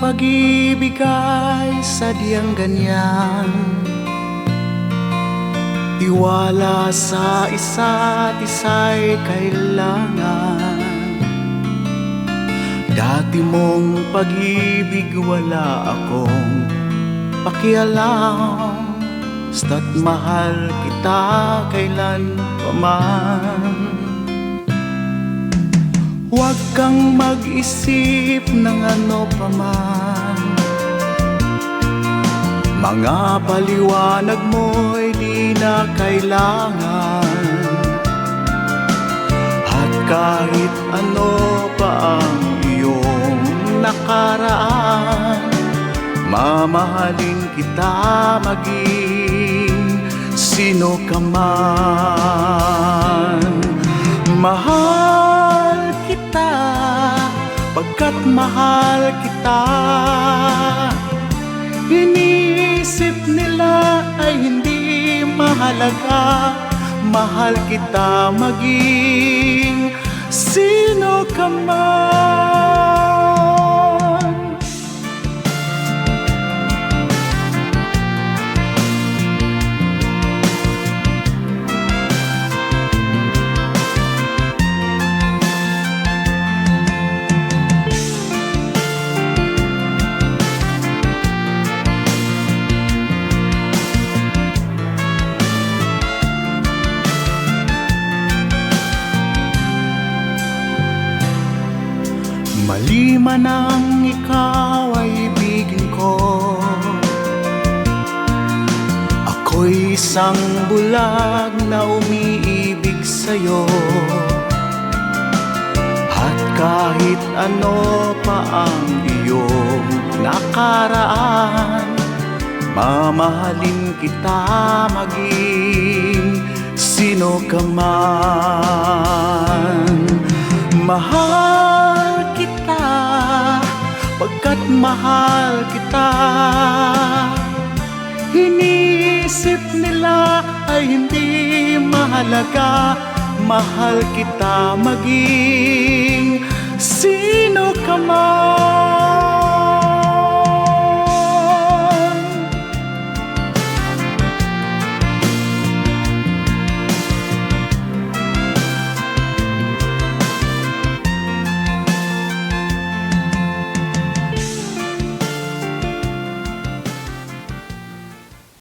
pag-ibig ay sadyang ganyan, tiwala sa isa't isa'y kailangan. Dati mong pag-ibig wala akong pakialam, basta't mahal kita kailan paman. Huwag kang mag-isip ng ano paman, mga paliwanag mo'y di na kailangan. At kahit ano pa ang iyong nakaraan, mamahalin kita maging sino ka man. Mahal kita pagkat mahal kita. Iniisip nila ay hindi mahalaga, mahal kita maging sino ka man. Mali man ang ikaw ay ibigin ko, ako'y isang bulag na umiibig sa'yo. At kahit ano pa ang iyong nakaraan, mamahalin kita maging sino ka man. Mahal kita pagkat mahal kita. Iniisip nila ay hindi mahalaga, mahal kita maging sino ka man.